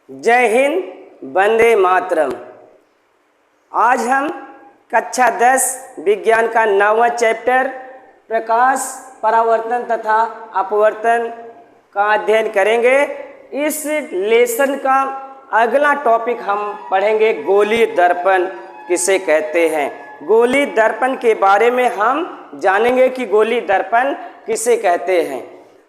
जय हिंद, वंदे मातरम। आज हम कक्षा 10 विज्ञान का 9वां चैप्टर प्रकाश परावर्तन तथा अपवर्तन का अध्ययन करेंगे। इस लेसन का अगला टॉपिक हम पढ़ेंगे गोलीय दर्पण किसे कहते हैं। गोलीय दर्पण के बारे में हम जानेंगे कि गोलीय दर्पण किसे कहते हैं।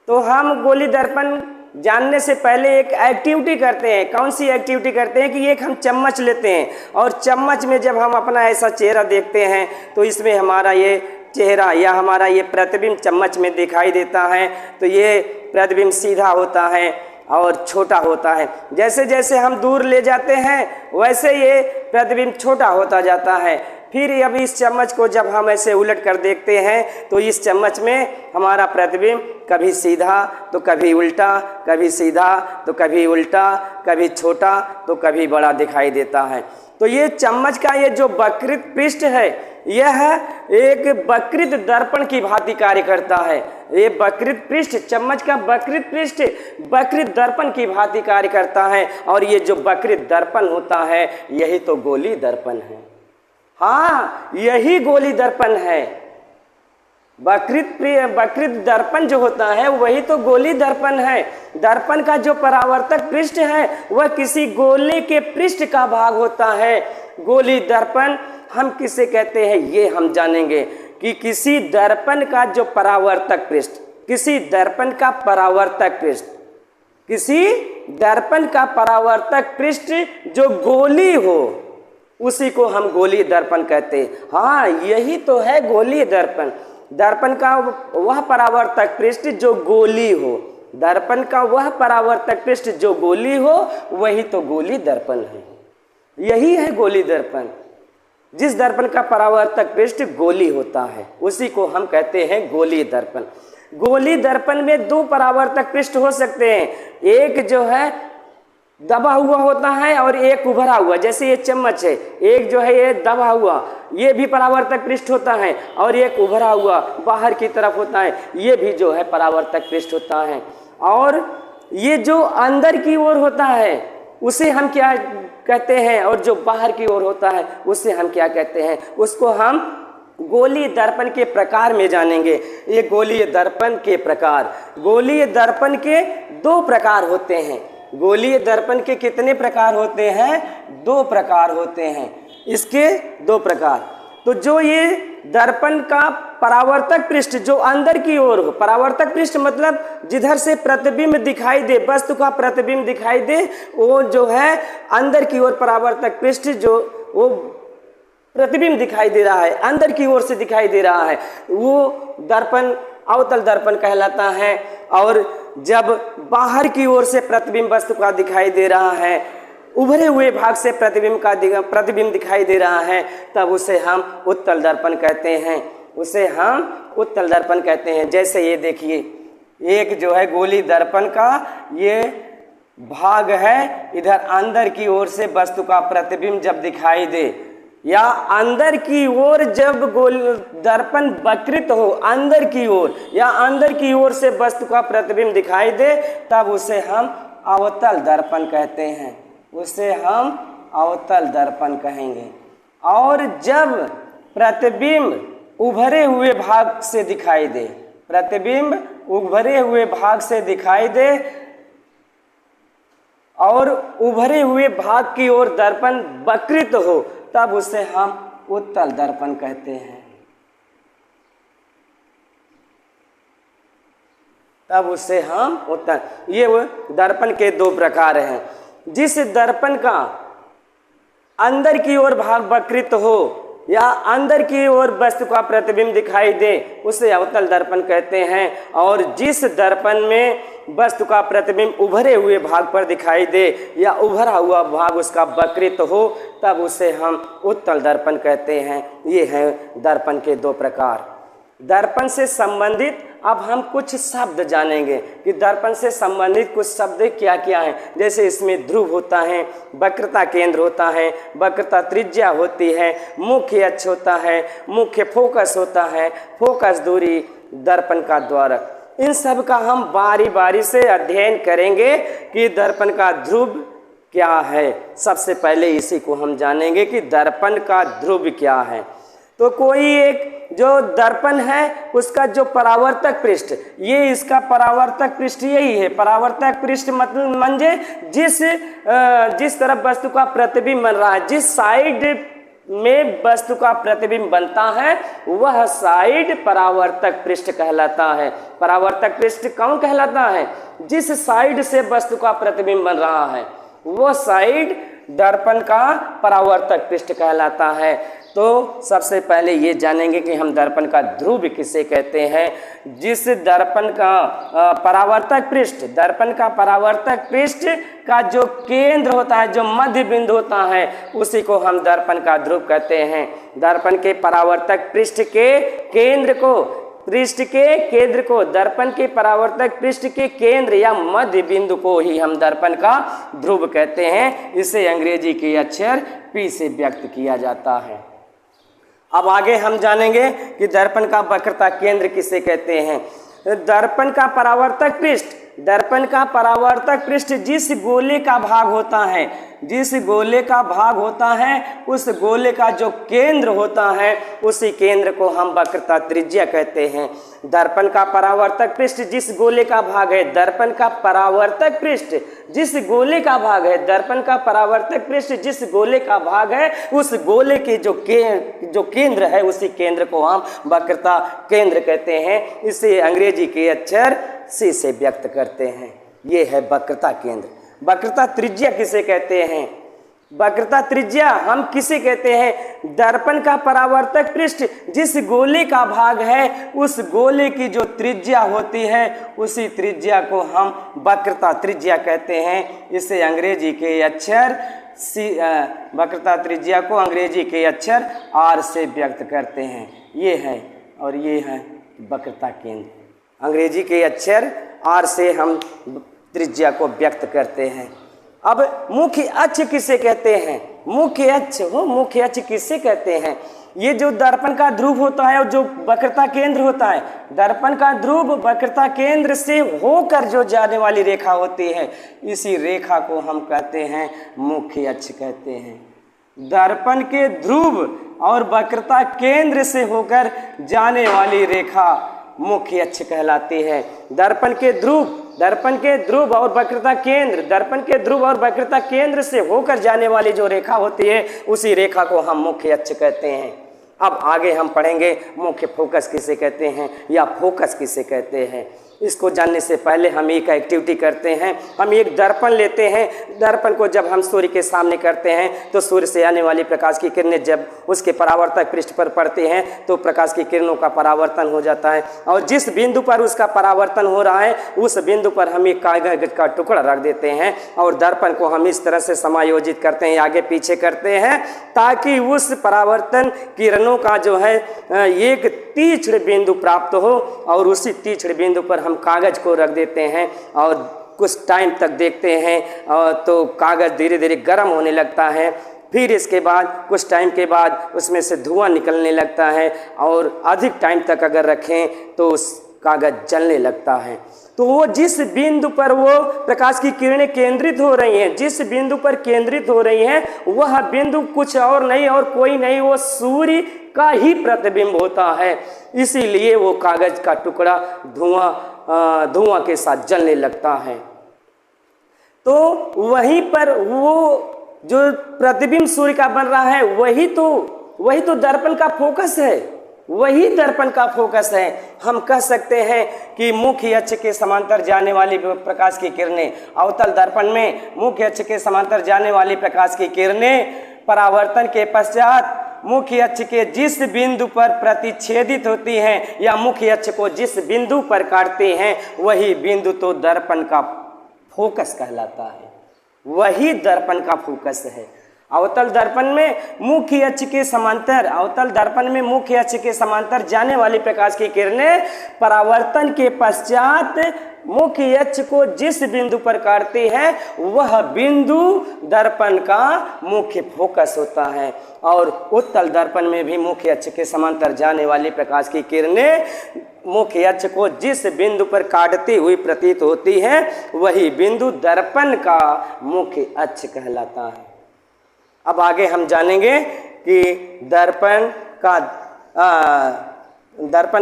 तो हम गोलीय दर्पण जानने से पहले एक एक्टिविटी करते हैं। कौन सी एक्टिविटी करते हैं कि एक हम चम्मच लेते हैं और चम्मच में जब हम अपना ऐसा चेहरा देखते हैं तो इसमें हमारा ये चेहरा या हमारा ये प्रतिबिंब चम्मच में दिखाई देता है। तो ये प्रतिबिंब सीधा होता है और छोटा होता है। जैसे जैसे हम दूर ले जाते हैं वैसे ये प्रतिबिंब छोटा होता जाता है। फिर अब इस चम्मच को जब हम ऐसे उलट कर देखते हैं तो इस चम्मच में हमारा प्रतिबिंब कभी सीधा तो कभी उल्टा, कभी सीधा तो कभी उल्टा, कभी छोटा तो कभी बड़ा दिखाई देता है। तो ये चम्मच का ये जो वक्रित पृष्ठ है यह एक वक्रित दर्पण की भांति कार्य करता है। ये वक्रित पृष्ठ, चम्मच का वक्रित पृष्ठ वक्रित दर्पण की भांति कार्य करता है। और ये जो वक्रित दर्पण होता है यही तो गोलीय दर्पण है। हाँ, यही गोलीय दर्पण है। वक्रित दर्पण जो होता है वही तो गोलीय दर्पण है। दर्पण का जो परावर्तक पृष्ठ है वह किसी गोले के पृष्ठ का भाग होता है। गोलीय दर्पण हम किसे कहते हैं ये हम जानेंगे कि किसी दर्पण का जो परावर्तक पृष्ठ, किसी दर्पण का परावर्तक पृष्ठ, किसी दर्पण का परावर्तक पृष्ठ जो गोली हो उसी को हम गोलीय दर्पण कहते हैं। हाँ, यही तो है गोलीय दर्पण। दर्पण का वह परावर्तक पृष्ठ जो गोली हो, दर्पण का वह परावर्तक पृष्ठ जो गोली हो वही तो गोलीय दर्पण है। यही है गोलीय दर्पण। जिस दर्पण का परावर्तक पृष्ठ गोली होता है उसी को हम कहते हैं गोलीय दर्पण। गोलीय दर्पण में दो परावर्तक पृष्ठ हो सकते हैं। एक जो है दबा हुआ होता है और एक उभरा हुआ, जैसे ये चम्मच है। एक जो है ये दबा हुआ, ये भी परावर्तक पृष्ठ होता है, और एक उभरा हुआ बाहर की तरफ होता है, ये भी जो है परावर्तक पृष्ठ होता है। और ये जो अंदर की ओर होता है उसे हम क्या कहते हैं, और जो बाहर की ओर होता है उसे हम क्या कहते हैं, उसको हम गोलीय दर्पण के प्रकार में जानेंगे। ये गोलीय दर्पण के प्रकार, गोलीय दर्पण के दो प्रकार होते हैं। गोलीय दर्पण के कितने प्रकार होते हैं? दो प्रकार होते हैं। इसके दो प्रकार। तो जो ये दर्पण का परावर्तक पृष्ठ जो अंदर की ओर हो, परावर्तक पृष्ठ मतलब जिधर से प्रतिबिंब दिखाई दे, वस्तु का प्रतिबिंब दिखाई दे, वो जो है अंदर की ओर परावर्तक पृष्ठ जो वो प्रतिबिंब दिखाई दे रहा है, अंदर की ओर से दिखाई दे रहा है, वो दर्पण अवतल दर्पण कहलाता है। और जब बाहर की ओर से प्रतिबिंब वस्तु का दिखाई दे रहा है, उभरे हुए भाग से प्रतिबिंब दिखाई दे रहा है, तब उसे हम उत्तल दर्पण कहते हैं। उसे हम उत्तल दर्पण कहते हैं। जैसे ये देखिए, एक जो है गोलीय दर्पण का ये भाग है, इधर अंदर की ओर से वस्तु का प्रतिबिंब जब दिखाई दे, या अंदर की ओर जब दर्पण वक्रित हो, अंदर की ओर या अंदर की ओर से वस्तु का प्रतिबिंब दिखाई दे, तब उसे हम अवतल दर्पण कहते हैं। उसे हम अवतल दर्पण कहेंगे। और जब प्रतिबिंब उभरे हुए भाग से दिखाई दे, प्रतिबिंब उभरे हुए भाग से दिखाई दे और उभरे हुए भाग की ओर दर्पण वक्रित हो, तब उसे हम उत्तल दर्पण कहते हैं। तब उसे हम उत्तल, ये वो दर्पण के दो प्रकार हैं। जिस दर्पण का अंदर की ओर भाग वक्रित हो या अंदर की ओर वस्तु का प्रतिबिंब दिखाई दे उसे अवतल दर्पण कहते हैं। और जिस दर्पण में वस्तु का प्रतिबिंब उभरे हुए भाग पर दिखाई दे या उभरा हुआ भाग उसका वक्रित हो, तब उसे हम उत्तल दर्पण कहते हैं। ये हैं दर्पण के दो प्रकार। दर्पण से संबंधित अब हम कुछ शब्द जानेंगे कि दर्पण से संबंधित कुछ शब्द क्या क्या हैं। जैसे इसमें ध्रुव होता है, वक्रता केंद्र होता है, वक्रता त्रिज्या होती है, मुख्य अक्ष होता है, मुख्य फोकस होता है, फोकस दूरी, दर्पण का द्वारक। इन सब का हम बारी बारी से अध्ययन करेंगे कि दर्पण का ध्रुव क्या है। सबसे पहले इसी को हम जानेंगे कि दर्पण का ध्रुव क्या है। तो कोई एक जो दर्पण है उसका जो परावर्तक पृष्ठ, ये इसका परावर्तक पृष्ठ यही है। परावर्तक पृष्ठ मतलब मंजे जिस तरफ वस्तु का प्रतिबिंब बन रहा है, जिस साइड में वस्तु का प्रतिबिंब बनता है वह साइड परावर्तक पृष्ठ कहलाता है। परावर्तक पृष्ठ कौन कहलाता है? जिस साइड से वस्तु का प्रतिबिंब बन रहा है वो साइड दर्पण का परावर्तक पृष्ठ कहलाता है। तो सबसे पहले ये जानेंगे कि हम दर्पण का ध्रुव किसे कहते हैं। जिस दर्पण का परावर्तक पृष्ठ, दर्पण का परावर्तक पृष्ठ का जो केंद्र होता है, जो मध्य बिंदु होता है, उसी को हम दर्पण का ध्रुव कहते हैं। दर्पण के परावर्तक पृष्ठ के केंद्र को दर्पण के परावर्तक पृष्ठ के केंद्र या मध्य बिंदु को ही हम दर्पण का ध्रुव कहते हैं। इसे अंग्रेजी के अक्षर P से व्यक्त किया जाता है। अब आगे हम जानेंगे कि दर्पण का वक्रता केंद्र किसे कहते हैं। दर्पण का परावर्तक पृष्ठ जिस गोले का भाग होता है, उस गोले का जो केंद्र होता है उसी केंद्र को हम वक्रता त्रिज्या कहते हैं। दर्पण का परावर्तक पृष्ठ जिस गोले का भाग है, दर्पण का परावर्तक पृष्ठ जिस गोले का भाग है, दर्पण का परावर्तक पृष्ठ जिस गोले का भाग है, उस गोले के जो केंद्र है उसी केंद्र को हम वक्रता केंद्र कहते हैं। इसे अंग्रेजी के अक्षर C से व्यक्त करते हैं। ये है वक्रता केंद्र। वक्रता त्रिज्या किसे कहते हैं? वक्रता त्रिज्या हम किसे कहते हैं? दर्पण का परावर्तक पृष्ठ जिस गोले का भाग है उस गोले की जो त्रिज्या होती है उसी त्रिज्या को हम वक्रता त्रिज्या कहते हैं। इसे अंग्रेजी के अक्षर वक्रता त्रिज्या को अंग्रेजी के अक्षर R से व्यक्त करते हैं। ये है और ये है वक्रता केंद्र। अंग्रेजी के अक्षर R से हम त्रिज्या को व्यक्त करते हैं। अब मुख्य अक्ष किसे कहते हैं? मुख्य अक्ष किसे कहते हैं? ये जो दर्पण का ध्रुव होता है और जो वक्रता केंद्र होता है, दर्पण का ध्रुव वक्रता केंद्र से होकर जो जाने वाली रेखा होती है, इसी रेखा को हम कहते हैं मुख्य अक्ष कहते हैं। दर्पण के ध्रुव और वक्रता केंद्र से होकर जाने वाली रेखा मुख्य अक्ष कहलाती है। दर्पण के ध्रुव और वक्रता केंद्र, दर्पण के ध्रुव और वक्रता केंद्र से होकर जाने वाली जो रेखा होती है उसी रेखा को हम मुख्य अक्ष कहते हैं। अब आगे हम पढ़ेंगे मुख्य फोकस किसे कहते हैं या फोकस किसे कहते हैं। इसको जानने से पहले हम एक एक्टिविटी करते हैं। हम एक दर्पण लेते हैं। दर्पण को जब हम सूर्य के सामने करते हैं तो सूर्य से आने वाली प्रकाश की किरणें जब उसके परावर्तक पृष्ठ पर पड़ती हैं तो प्रकाश की किरणों का परावर्तन हो जाता है और जिस बिंदु पर उसका परावर्तन हो रहा है उस बिंदु पर हम एक कागज का टुकड़ा रख देते हैं और दर्पण को हम इस तरह से समायोजित करते हैं, आगे पीछे करते हैं, ताकि उस परावर्तन किरणों का जो है एक तीक्ष्ण बिंदु प्राप्त हो और उसी तीक्ष्ण बिंदु पर हम कागज को रख देते हैं और कुछ टाइम तक देखते हैं और तो कागज धीरे धीरे गर्म होने लगता है। फिर इसके बाद कुछ टाइम के बाद उसमें से धुआं निकलने लगता है और अधिक टाइम तक अगर रखें तो उस कागज जलने लगता है। तो वो जिस बिंदु पर वो प्रकाश की किरणें केंद्रित हो रही हैं, जिस बिंदु पर केंद्रित हो रही हैं, वह बिंदु कुछ और नहीं और कोई नहीं, वो सूर्य का ही प्रतिबिंब होता है। इसीलिए वो कागज का टुकड़ा धुआं के साथ जलने लगता है। तो वहीं पर वो जो प्रतिबिंब सूर्य का बन रहा है वही तो दर्पण का फोकस है, वही दर्पण का फोकस है। हम कह सकते हैं कि मुख्य अक्ष के समांतर जाने वाली प्रकाश की किरणें, अवतल दर्पण में मुख्य अक्ष के समांतर जाने वाली प्रकाश की किरणें परावर्तन के पश्चात मुख्य अक्ष के जिस बिंदु पर प्रतिच्छेदित होती हैं या मुख्य अक्ष को जिस बिंदु पर काटते हैं वही बिंदु तो दर्पण का फोकस कहलाता है, वही दर्पण का फोकस है। अवतल दर्पण में मुख्य अक्ष के समांतर जाने वाली प्रकाश की किरणें परावर्तन के पश्चात मुख्य अक्ष को जिस बिंदु पर काटती है वह बिंदु दर्पण का मुख्य फोकस होता है। और उत्तल दर्पण में भी मुख्य अक्ष के समांतर जाने वाली प्रकाश की किरणें मुख्य अक्ष को जिस बिंदु पर काटती हुई प्रतीत होती है वही बिंदु दर्पण का मुख्य अक्ष कहलाता है। अब आगे हम जानेंगे कि दर्पण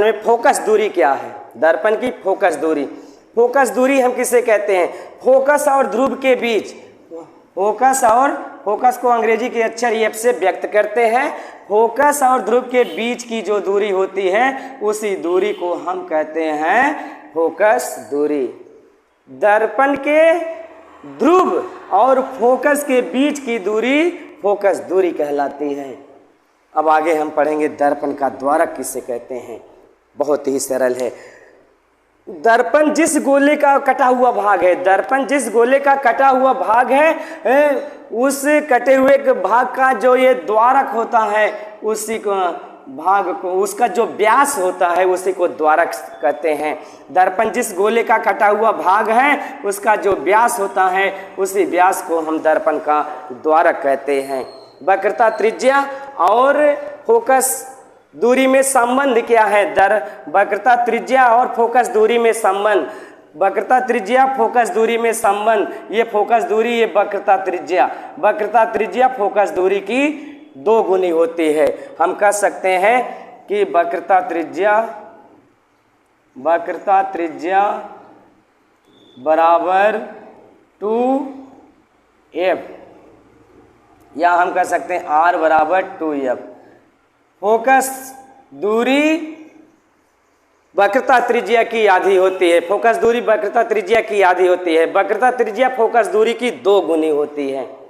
में फोकस दूरी क्या है। दर्पण की फोकस दूरी, फोकस दूरी हम किसे कहते हैं? फोकस और ध्रुव के बीच, फोकस को अंग्रेजी के अक्षर एफ से व्यक्त करते हैं। फोकस और ध्रुव के बीच की जो दूरी होती है उसी दूरी को हम कहते हैं फोकस दूरी। दर्पण के ध्रुव और फोकस के बीच की दूरी फोकस दूरी कहलाती है। अब आगे हम पढ़ेंगे दर्पण का द्वारक किसे कहते हैं। बहुत ही सरल है। दर्पण जिस गोले का कटा हुआ भाग है, दर्पण जिस गोले का कटा हुआ भाग है उस कटे हुए भाग का जो ये द्वारक होता है उसी को भाग को, उसका जो व्यास होता है उसी को द्वारक कहते हैं। दर्पण जिस गोले का कटा हुआ भाग है उसका जो व्यास होता है उसी व्यास को हम दर्पण का द्वारक कहते हैं। वक्रता, त्रिज्या और फोकस दूरी में संबंध क्या है? वक्रता, त्रिज्या और फोकस दूरी में संबंध। वक्रता, त्रिज्या, फोकस दूरी में संबंध। ये फोकस दूरी, ये वक्रता त्रिज्या। वक्रता त्रिज्या फोकस दूरी की 2 गुनी होती है। हम कह सकते हैं कि वक्रता त्रिज्या बराबर 2f, या हम कह सकते हैं r बराबर 2f। फोकस दूरी वक्रता त्रिज्या की आधी होती है। फोकस दूरी वक्रता त्रिज्या की आधी होती है। वक्रता त्रिज्या फोकस दूरी की 2 गुनी होती है।